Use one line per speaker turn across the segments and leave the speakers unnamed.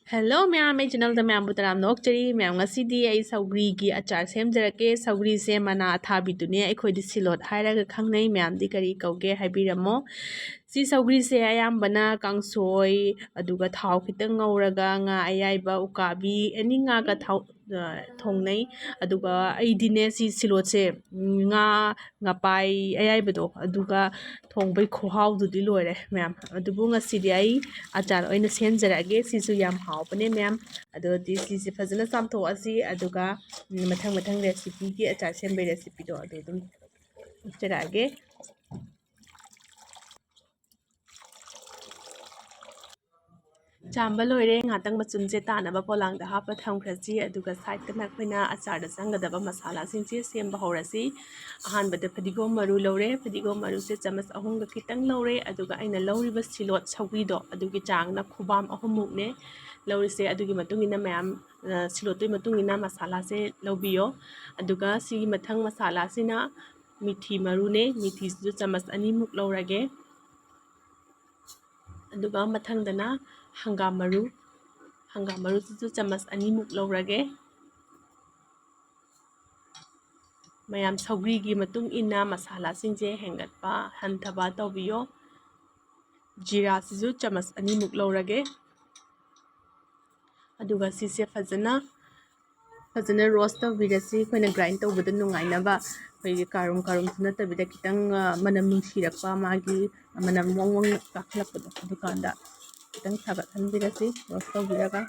Hello ma'am, my channel da ma'am butaram nokchari ma'am ngasidi ai saugri gi achar semjarake saugri se mana athabi dune ai khoi di silot hairaga khangnai ma'am di kari kauge haibiramo si saugri se ayam bana kangsoi aduga thau khitang ngauraga nga ayaiba ukabi any nga ka thau thongnai aduga ai dine si silot se nga pai ayaiba do aduga thongbai khohaw du di loire ma'am adubu ngasidi ai achar oina semjarage sisu yam haupane ma'am adodi sisi fazana samtho asi aduga mathang mathang recipe ki achar sembe recipe do adudum charage ꯆꯥꯝꯕ ꯂꯣꯏꯔꯦ ꯉꯥꯛꯇꯪ ꯃꯆꯨꯝꯁꯦ ꯇꯥꯅꯕ ꯄꯣꯂꯥꯡꯗ ꯍꯥꯞꯄ ꯊꯝꯈ꯭ꯔꯁꯤ ꯑꯗꯨꯒ ꯁꯥꯏꯗꯇꯅ ꯑꯩꯈꯣꯏꯅ ꯑꯆꯥꯔꯗ ꯆꯪꯒꯗꯕ ꯃꯁꯥꯂꯥꯁꯤꯡꯁꯦ ꯁꯦꯝꯕ ꯍꯧꯔꯁꯤ ꯑꯍꯥꯟꯕꯗ ꯐꯗꯤꯒꯣꯝ ꯃꯔꯨ ꯂꯧꯔꯦ ꯐꯗꯤꯒꯣꯝ ꯃꯔꯨꯁꯦ ꯆꯃꯆ 3ꯒ ꯈꯤꯇꯪ ꯂꯧꯔꯦ ꯑꯗꯨꯒ ꯑꯩꯅ ꯂꯧꯔꯤꯕ ꯁꯤꯂꯣꯠ ꯁꯧꯒ꯭ꯔꯤꯗꯣ ꯑꯗꯨꯒꯤ ꯆꯥꯡꯅ ꯈꯨꯕꯥꯝ 3ꯃꯨꯛꯅꯦ ꯂꯧꯔꯤꯁꯦ ꯑꯗꯨꯒꯤ ꯃꯇꯨꯡ ꯏꯟꯅ ꯃꯌꯥꯝ ꯁꯤꯂꯣꯠꯇꯨꯒꯤ ꯃꯇꯨꯡ ꯏꯟꯅ ꯃꯁꯥꯂꯥꯁꯦ ꯂꯧꯕꯤꯌꯣ ꯑꯗꯨꯒ ꯁꯤꯒꯤ ꯃꯊꯪ ꯃꯁꯥꯂꯥꯁꯤꯅ ꯃꯤꯊꯤ ꯃꯔꯨꯅꯦ ꯃꯤꯊꯤꯁꯤꯁꯨ ꯆꯃꯆ 2ꯃꯨꯛ ꯂꯧꯔꯒꯦ ꯑꯗꯨꯒ ꯃꯊꯪꯗꯅ ꯍꯪꯒꯥꯝ ꯃꯔꯨꯁꯤꯁꯨ ꯆꯃꯆ 2ꯃꯨꯛ ꯂꯧꯔꯒꯦ ꯃꯌꯥꯝ ꯁꯧꯒ꯭ꯔꯤꯒꯤ ꯃꯇꯨꯡ ꯏꯟꯅ ꯃꯁꯥꯂꯥꯁꯤꯡꯁꯦ ꯍꯦꯟꯒꯠꯄ ꯍꯟꯊꯕ ꯇꯧꯕꯤꯌꯣ ꯖꯤꯔꯥꯁꯤꯁꯨ ꯆꯃꯆ 2ꯃꯨꯛ ꯂꯧꯔꯒꯦ ꯑꯗꯨꯒ ꯁꯤꯁꯦ ꯐꯖꯅ ꯔꯣꯁ ꯇꯧꯕꯤꯔꯁꯤ ꯑꯩꯈꯣꯏꯅ ꯒ꯭ꯔꯥꯏꯟ ꯇꯧꯕꯗ ꯅꯨꯡꯉꯥꯏꯅꯕ ꯑꯩꯈꯣꯏꯒꯤ ꯀꯥꯔꯨꯝꯁꯨ ꯅꯠꯇꯕꯤꯗ ꯈꯤꯇꯪ ꯃꯅꯝ ꯅꯨꯡꯁꯤꯔꯛꯄ ꯃꯥꯒꯤ ꯃꯅꯝ ꯋꯪ ꯀꯥꯈꯠꯂꯛꯄꯗꯣ ꯑꯗꯨꯀꯥꯟꯗ खितंग सागत्हनबिरसि रोस्ट तौबिरगा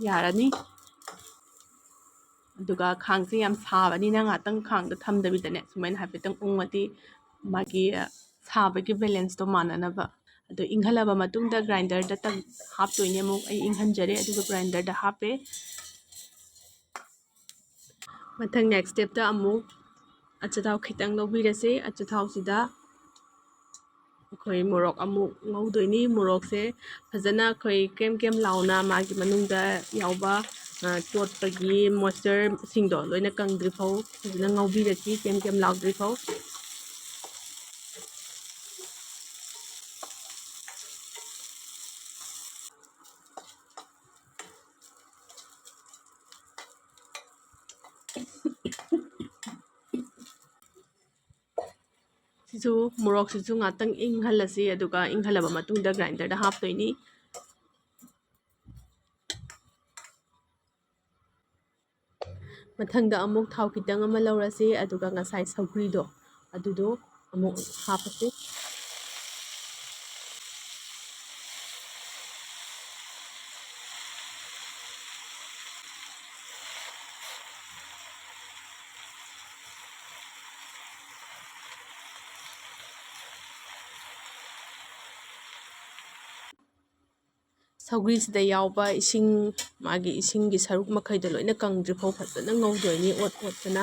यारनी अदुगा खांगसे याम साबनिना ngaतंग खांगदा थमदबिदने सुमाइन हाफेतंग उंगमति मागी साबगी बैलेंस तो माननबा अदो इंघलबा मतुंगदा ग्राइंडर दा तंग हापतोइने मु आई इंघनजरे अदुगा ग्राइंडर दा हापे मथंग नेक्स्ट स्टेप दा अमु अचथाव खितंग लौबिरसि अचथाव सिदा अखोई मोरक अमुक ngौदोइनी मोरक से फजना अखोई केम लाउना मागी मनुंगदा यावबा टोटपगी मॉइस्चर सिंगदो लोइना कंगद्रिफाउ फजना ngौबिरसि केम लाउद्रिफाउ सिसु मोरक सिसु ngaतंग इंघलसि अदुगा इंघलबा मतुंगदा ग्राइंडर दा हापतोइनी मथंगदा अमुक थाव खितंग अमा लौरसि अदुगा ngasai सौग्रीदो अदुदो अमुक हापसि सौग्री सिदा यावबा इसिंग मागी इसिंगी सरुक मखैदो लोइना कंगद्रिफाउ फजना ngौदोइनी ओतना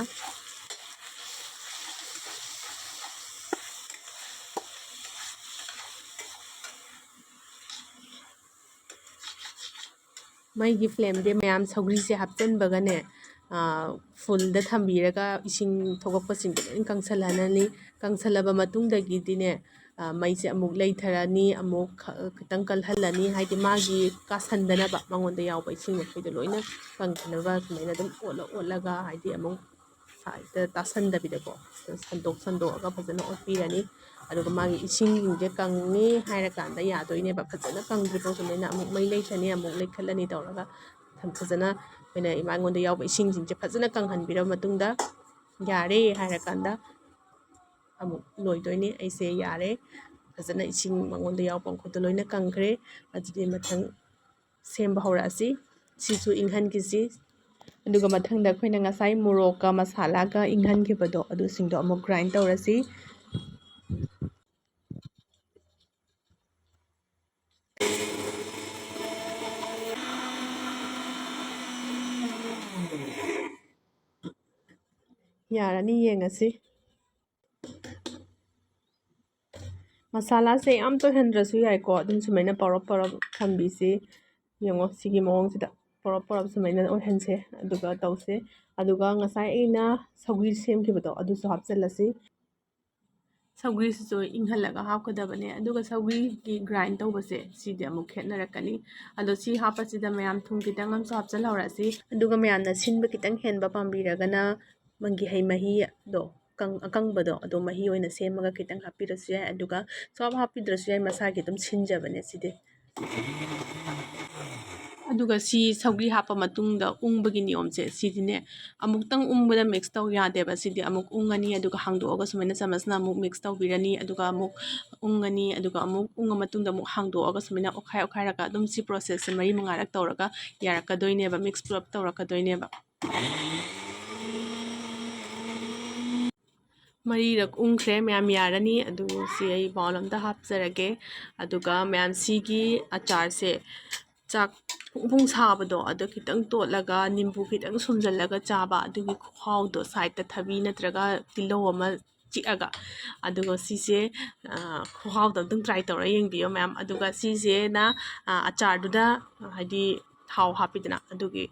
मैगी फ्लेम दे मैम सौग्री से हापचनबगने फुल द थंबीरगा इसिंग थोगपसिंग लोइन कंसलहननी कंसलबा मतुंगदगिदिने मई से अमुक लेथरनी अमुक खितंग कलहलनी हाइदि मागी कासंदनबा मंगोंदा यावबा इसिंग मखैदो लोइना कंखनबा सुमाइना दम ओलगा हाइदि अमुक साइड तासंदबिदको संदोगा फजना ओटपीरनी अदुगा मागी इसिंग कंगनी हाइरकांदा यादोइनेबा फजना कंगद्रिफाउ सुमाइना अमुक मई लेथनी अमुक लेखलनी तौरगा फजना मैंने इमांगोंदा यावबा इसिंगसिंगसे फजना कंगहनबिरा मतुंगदा यारे हाइरकांदा अमुक लोइदोइने ऐसे यारे फजना इसिंग मंगोंदा यावबा खुद लोइना कंगख्रे अदुदि मथंग सेम हौरासि सिसु इंघनकिसि अदुगा मथंगदा अखोइना ngasai मोरक का मसाला का इंघनखिबदो अदु सिंगदो अमुक ग्राइंड तौरसि यारनी येंगसि मसाला से आम तो हंड्रसु याइको अदुम सुमाइना परप थंबीसि यंगो सिगी मओंगसिदा परप सुमाइना ओहनसे अदुगा तौसे अदुगा ngasai aina सौग्री सेमखिबदो अदुसु हापचलसि ꯁꯧꯒ꯭ꯔꯤꯁꯤꯁꯨ ꯏꯪꯍꯜꯂꯒ ꯍꯥꯞꯀꯗꯕꯅꯦ ꯑꯗꯨꯒ ꯁꯧꯒ꯭ꯔꯤꯒꯤ ꯒ꯭ꯔꯥꯏꯟ ꯇꯧꯕꯁꯦ ꯁꯤꯗꯤ ꯑꯃꯨꯛ ꯈꯦꯠꯅꯔꯛꯀꯅꯤ ꯑꯗꯣ ꯁꯤ ꯍꯥꯞꯄꯁꯤꯗ ꯃꯌꯥꯝ ꯊꯨꯝ ꯈꯤꯇꯪ ꯑꯃꯁꯨ ꯍꯥꯞꯆꯤꯜꯍꯧꯔꯁꯤ ꯑꯗꯨꯒ ꯃꯌꯥꯝꯅ ꯁꯤꯟꯕ ꯈꯤꯇꯪ ꯍꯦꯟꯕ ꯄꯥꯝꯕꯤꯔꯒꯅ ꯃꯪꯒꯤ ꯍꯩ ꯃꯍꯤꯗꯣ ꯑꯀꯪꯕꯗꯣ ꯑꯗꯣ ꯃꯍꯤ ꯑꯣꯏꯅ ꯁꯦꯝꯃꯒ ꯈꯤꯇꯪ ꯍꯥꯞꯄꯤꯔꯁꯨ ꯌꯥꯏ ꯑꯗꯨꯒ ꯁꯨꯍꯥꯞ ꯍꯥꯞꯄꯤꯗ꯭ꯔꯁꯨ ꯌꯥꯏ ꯃꯁꯥꯒꯤ ꯑꯗꯨꯝ ꯁꯤꯟꯖꯕꯅꯦ ꯁꯤꯗꯤ ꯑꯗꯨꯒ ꯁꯤ ꯁꯧꯒ꯭ꯔꯤ ꯍꯥꯞꯄ ꯃꯇꯨꯡꯗ ꯎꯪꯕꯒꯤ ꯅꯤꯌꯣꯝꯁꯦ ꯁꯤꯗꯤꯅꯦ ꯑꯃꯨꯛꯇꯪ ꯎꯪꯕꯗ ꯃꯤꯛꯁ ꯇꯧ ꯌꯥꯗꯦꯕ ꯁꯤꯗꯤ ꯑꯃꯨꯛ ꯎꯪꯉꯅꯤ ꯑꯗꯨꯒ ꯍꯥꯡꯗꯣꯛꯑꯒ ꯁꯨꯃꯥꯏꯅ ꯆꯃꯁꯅ ꯑꯃꯨꯛ ꯃꯤꯛꯁ ꯇꯧꯕꯤꯔꯅꯤ ꯑꯗꯨꯒ ꯑꯃꯨꯛ ꯎꯪꯉꯅꯤ ꯑꯗꯨꯒ ꯑꯃꯨꯛ ꯎꯪꯉ ꯃꯇꯨꯡꯗ ꯑꯃꯨꯛ ꯍꯥꯡꯗꯣꯛꯑꯒ ꯁꯨꯃꯥꯏꯅ ꯑꯣꯠꯈꯥꯏ ꯑꯣꯠꯈꯥꯏꯔꯒ ꯑꯗꯨꯝ ꯁꯤ ꯄ꯭ꯔꯣꯁꯦꯁꯁꯦ 4-5ꯔꯛ ꯇꯧꯔꯒ ꯌꯥꯔꯛꯀꯗꯣꯏꯅꯦꯕ ꯃꯤꯛꯁ ꯄꯨꯂꯞ ꯇꯧꯔꯛꯀꯗꯣꯏꯅꯦꯕ 4ꯔꯛ ꯎꯪꯈ꯭ꯔꯦ ꯃꯌꯥꯝ ꯌꯥꯔꯅꯤ ꯑꯗꯨ ꯁꯤ ꯑꯩ ꯕꯥꯎꯜ ꯑꯝꯗ ꯍꯥꯞꯆꯔꯒꯦ ꯑꯗꯨꯒ ꯃꯌꯥꯝ ꯁꯤꯒꯤ ꯑꯆꯥꯔꯁꯦ ꯆꯥꯛ ꯄꯨꯡ ꯁꯥꯕꯗꯣ ꯑꯗꯣ ꯈꯤꯇꯪ ꯇꯣꯠꯂꯒ ꯅꯤꯝꯕꯨ ꯈꯤꯇꯪ ꯁꯨꯝꯖꯤꯜꯂꯒ ꯆꯥꯕ ꯑꯗꯨꯒꯤ ꯈꯨꯍꯥꯎꯗꯣ ꯁꯥꯏꯠꯇ ꯊꯕꯤ ꯅꯠꯇ꯭ꯔꯒ ꯇꯤꯜꯍꯧ ꯑꯃ ꯆꯤꯛꯑꯒ ꯑꯗꯨꯒ ꯁꯤꯁꯦ ꯈꯨꯍꯥꯎꯗꯣ ꯑꯝꯇꯪ ꯇ꯭ꯔꯥꯏ ꯇꯧꯔ ꯌꯦꯡꯕꯤꯌꯣ ꯃꯌꯥꯝ ꯑꯗꯨꯒ ꯁꯤꯁꯦꯅ ꯑꯆꯥꯔꯗꯨꯗ ꯍꯥꯏꯗꯤ ꯊꯥꯎ ꯍꯥꯞꯄꯤꯗꯅ ꯑꯗꯨꯒꯤ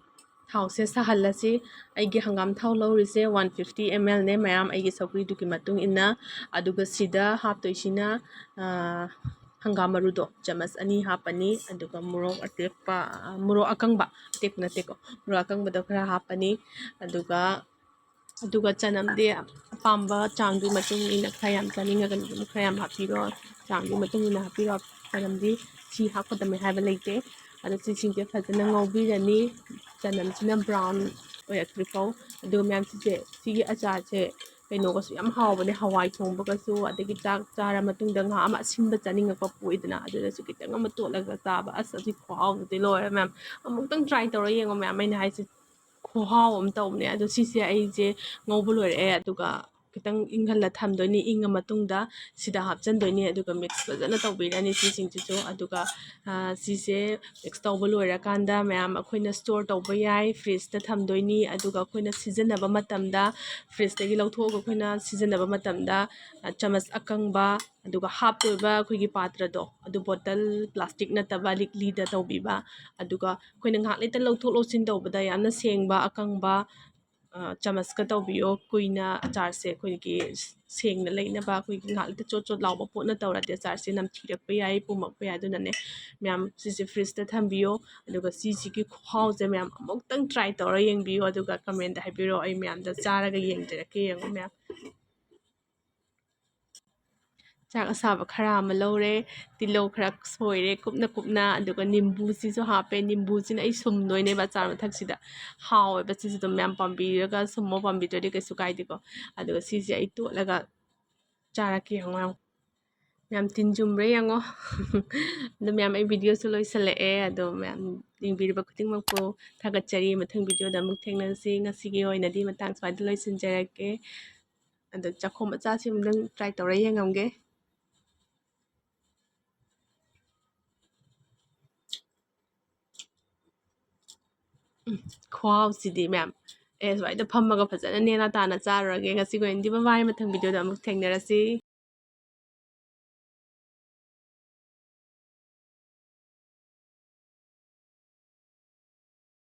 ꯊꯥꯎꯁꯦ ꯁꯥꯍꯜꯂꯁꯤ ꯑꯩꯒꯤ ꯍꯪꯒꯥꯝ ꯊꯥꯎ ꯂꯧꯔꯤꯁꯦ 150 ml ꯅꯦ ꯃꯌꯥꯝ ꯑꯩꯒꯤ ꯁꯧꯒ꯭ꯔꯤꯗꯨꯒꯤ ꯃꯇꯨꯡ ꯏꯟꯅ ꯑꯗꯨꯒ ꯁꯤꯗ ꯍꯥꯞꯇꯣꯏꯁꯤꯅ ꯍꯪꯒꯥꯝ ꯃꯔꯨꯗꯣ ꯆꯃꯁ 2 ꯍꯥꯞꯄꯅꯤ ꯑꯗꯨꯒ ꯃꯣꯔꯣꯛ ꯑꯇꯦꯛꯄ ꯃꯣꯔꯣꯛ ꯑꯀꯪꯕ ꯑꯇꯦꯛꯄ ꯅꯠꯇꯦꯀꯣ ꯃꯣꯔꯣꯛ ꯑꯀꯪꯕꯗꯣ ꯈꯔ ꯍꯥꯞꯄꯅꯤ ꯑꯗꯨꯒ ꯆꯅꯝꯗꯤ ꯑꯄꯥꯝꯕ ꯆꯥꯡꯗꯨꯒꯤ ꯃꯇꯨꯡ ꯏꯟꯅ ꯈꯔ ꯌꯥꯝ ꯆꯥꯅꯤꯡꯉꯒꯅ ꯑꯗꯨꯝ ꯈꯔ ꯌꯥꯝ ꯍꯥꯞꯄꯤꯔꯣ ꯆꯥꯡꯗꯨꯒꯤ ꯃꯇꯨꯡ ꯏꯟꯅ ꯍꯥꯞꯄꯤꯔꯣ ꯆꯅꯝꯗꯤ ꯁꯤ ꯍꯥꯞꯀꯗꯕꯅꯤ ꯍꯥꯏꯕ ꯂꯩꯇꯦ ꯑꯗꯣ ꯁꯤꯁꯤꯡꯁꯦ ꯐꯖꯅ ꯉꯧꯕꯤꯔꯅꯤ ꯆꯅꯝꯁꯤꯅ ꯕ꯭ꯔꯥꯎꯟ ꯑꯣꯏꯔꯛꯇ꯭ꯔꯤꯐꯥꯎ ꯑꯗꯨꯒ ꯃꯌꯥꯝ ꯁꯤꯒꯤ ꯑꯆꯥꯔꯁꯦ ꯀꯩꯅꯣꯒꯁꯨ ꯌꯥꯝ ꯍꯥꯎꯕꯅꯦ ꯍꯋꯥꯏ ꯊꯣꯡꯕꯒꯁꯨ ꯑꯗꯒꯤ ꯆꯥꯛ ꯆꯥꯔ ꯃꯇꯨꯡꯗ ꯉꯥ ꯑꯃ ꯑꯁꯤꯟꯕ ꯆꯥꯅꯤꯡꯉꯛꯄ ꯄꯣꯛꯏꯗꯅ ꯑꯗꯨꯗꯁꯨ ꯈꯤꯇꯪ ꯑꯃ ꯇꯣꯠꯂꯒ ꯆꯥꯕ ꯑꯁ ꯑꯁꯤ ꯈꯨꯍꯥꯎꯗꯨꯗꯤ ꯂꯣꯏꯔꯦ ꯃꯌꯥꯝ ꯑꯃꯨꯛꯇꯪ ꯇ꯭ꯔꯥꯏ ꯇꯧꯔ ꯌꯦꯡꯉꯣ ꯃꯌꯥꯝ ꯑꯩꯅ ꯍꯥꯏꯁꯦ ꯈꯨꯍꯥꯎ ꯑꯃ ꯇꯧꯕꯅꯦ ꯑꯗꯣ ꯁꯤꯁꯦ ꯑꯩꯁꯦ ꯉꯧꯕ ꯂꯣꯏꯔꯛꯑꯦ ꯑꯗꯨꯒ ꯈꯤꯇꯪ ꯏꯪꯍꯜꯂ ꯊꯝꯗꯣꯏꯅꯤ ꯏꯪꯉ ꯃꯇꯨꯡꯗ ꯁꯤꯗ ꯍꯥꯞꯆꯤꯟꯗꯣꯏꯅꯤ ꯑꯗꯨꯒ ꯃꯤꯛꯁ ꯐꯖꯅ ꯇꯧꯕꯤꯔꯅꯤ ꯁꯤꯁꯤꯡꯁꯤꯁꯨ ꯑꯗꯨꯒ ꯁꯤꯁꯦ ꯃꯤꯛꯁ ꯇꯧꯕ ꯂꯣꯏꯔꯀꯥꯟꯗ ꯃꯌꯥꯝ ꯑꯩꯈꯣꯏꯅ ꯁ꯭ꯇꯣꯔ ꯇꯧꯕ ꯌꯥꯏ ꯐ꯭ꯔꯤꯖꯇ ꯊꯝꯗꯣꯏꯅꯤ ꯑꯗꯨꯒ ꯑꯩꯈꯣꯏꯅ ꯁꯤꯖꯤꯟꯅꯕ ꯃꯇꯝꯗ ꯐ꯭ꯔꯤꯖꯇꯒꯤ ꯂꯧꯊꯣꯛꯑꯒ ꯑꯩꯈꯣꯏꯅ ꯁꯤꯖꯤꯟꯅꯕ ꯃꯇꯝꯗ ꯆꯃꯁ ꯑꯀꯪꯕ ꯑꯗꯨꯒ ꯍꯥꯞꯇꯣꯏꯕ ꯑꯩꯈꯣꯏꯒꯤ ꯄꯥꯇ꯭ꯔꯗꯣ ꯑꯗꯨ ꯕꯣꯇꯜ ꯄ꯭ꯂꯥꯁꯇꯤꯛ ꯅꯠꯇꯕ ꯂꯤꯛꯂꯤꯗ ꯇꯧꯕꯤꯕ ꯑꯗꯨꯒ ꯑꯩꯈꯣꯏꯅ ꯉꯥꯏꯍꯥꯛ ꯂꯩꯇ ꯂꯧꯊꯣꯛ ꯂꯧꯁꯤꯟ ꯇꯧꯕꯗ ꯌꯥꯝꯅ ꯁꯦꯡꯕ ꯑꯀꯪꯕ ꯆꯃꯁꯀ ꯇꯧꯕꯤꯌꯣ ꯀꯨꯏꯅ ꯑꯆꯥꯔꯁꯦ ꯑꯩꯈꯣꯏꯒꯤ ꯁꯦꯡꯅ ꯂꯩꯅꯕ ꯑꯩꯈꯣꯏꯒꯤ ꯉꯥꯏꯍꯥꯛ ꯂꯩꯇ ꯆꯣꯠ ꯆꯣꯠ ꯂꯥꯎꯕ ꯄꯣꯠꯅ ꯇꯧꯔꯗꯤ ꯑꯆꯥꯔꯁꯦ ꯅꯝꯊꯤꯔꯛꯄ ꯌꯥꯏ ꯄꯨꯝꯃꯛꯄ ꯌꯥꯏ ꯑꯗꯨꯅꯅꯦ ꯃꯌꯥꯝ ꯁꯤꯁꯦ ꯐ꯭ꯔꯤꯖꯇ ꯊꯝꯕꯤꯌꯣ ꯑꯗꯨꯒ ꯁꯤꯁꯤꯒꯤ ꯈꯨꯍꯥꯎꯁꯦ ꯃꯌꯥꯝ ꯑꯃꯨꯛꯇꯪ ꯇ꯭ꯔꯥꯏ ꯇꯧꯔ ꯌꯦꯡꯕꯤꯌꯣ ꯑꯗꯨꯒ ꯀꯃꯦꯟꯗ ꯍꯥꯏꯕꯤꯔꯛꯑꯣ ꯑꯩ ꯃꯌꯥꯝꯗ ꯆꯥꯔꯒ ꯌꯦꯡꯖꯔꯛꯀꯦ ꯌꯦꯡꯉꯣ ꯃꯌꯥꯝ ꯆꯥꯛ ꯑꯁꯥꯕ ꯈꯔ ꯑꯃ ꯂꯧꯔꯦ ꯇꯤꯜꯍꯧ ꯈꯔ ꯁꯣꯏꯔꯦ ꯀꯨꯞꯅ ꯀꯨꯞꯅ ꯑꯗꯨꯒ ꯅꯤꯝꯕꯨꯁꯤꯁꯨ ꯍꯥꯞꯄꯦ ꯅꯤꯝꯕꯨꯁꯤꯅ ꯑꯩ ꯁꯨꯝꯗꯣꯏꯅꯦꯕ ꯑꯆꯥꯔ ꯃꯊꯛꯁꯤꯗ ꯍꯥꯎꯋꯦꯕ ꯁꯤꯁꯨ ꯑꯗꯨꯝ ꯃꯌꯥꯝ ꯄꯥꯝꯕꯤꯔꯒ ꯁꯨꯝꯃꯣ ꯄꯥꯝꯕꯤꯗ꯭ꯔꯗꯤ ꯀꯩꯁꯨ ꯀꯥꯏꯗꯦꯀꯣ ꯑꯗꯨꯒ ꯁꯤꯁꯦ ꯑꯩ ꯇꯣꯠꯂꯒ ꯆꯥꯔꯛꯀꯦ ꯌꯦꯡꯉꯣ ꯃꯌꯥꯝ ꯇꯤꯟ ꯆꯨꯝꯕ꯭ꯔꯥ ꯌꯦꯡꯉꯣ ꯑꯗꯨ ꯃꯌꯥꯝ ꯑꯩ ꯚꯤꯗꯤꯑꯣꯁꯨ ꯂꯣꯏꯁꯤꯜꯂꯛꯑꯦ ꯑꯗꯣ ꯃꯌꯥꯝ ꯌꯦꯡꯕꯤꯔꯤꯕ ꯈꯨꯗꯤꯡꯃꯛꯄꯨ ꯊꯥꯒꯠꯆꯔꯤ ꯃꯊꯪ ꯚꯤꯗꯤꯑꯣꯗ ꯑꯃꯨꯛ ꯊꯦꯡꯅꯁꯤ ꯉꯁꯤꯒꯤ ꯑꯣꯏꯅꯗꯤ ꯃꯇꯥꯡ ꯁ꯭ꯋꯥꯏꯗ ꯂꯣꯏꯁꯤꯟꯖꯔꯒꯦ ꯑꯗꯣ ꯆꯥꯛꯈꯣꯝ ꯃꯆꯥꯁꯤ ꯑꯃꯨꯛꯇꯪ ꯇ꯭ꯔꯥꯏ ꯇꯧꯔ ꯌꯦꯡꯉꯝꯒꯦ ꯈꯨꯍꯥꯎꯁꯤꯗꯤ ꯃꯌꯥꯝ ꯁ꯭ꯋꯥꯏꯗ ꯐꯝꯃꯒ ꯐꯖꯅ ꯅꯦꯅꯥ ꯇꯥꯅ ꯆꯥꯔꯨꯔꯒꯦ ꯉꯁꯤꯒꯤ ꯑꯣꯏꯅꯗꯤ ꯕꯥꯏ ꯃꯊꯪ ꯚꯤꯗꯤꯑꯣꯗ ꯑꯃꯨꯛ ꯊꯦꯡꯅꯔꯁꯤ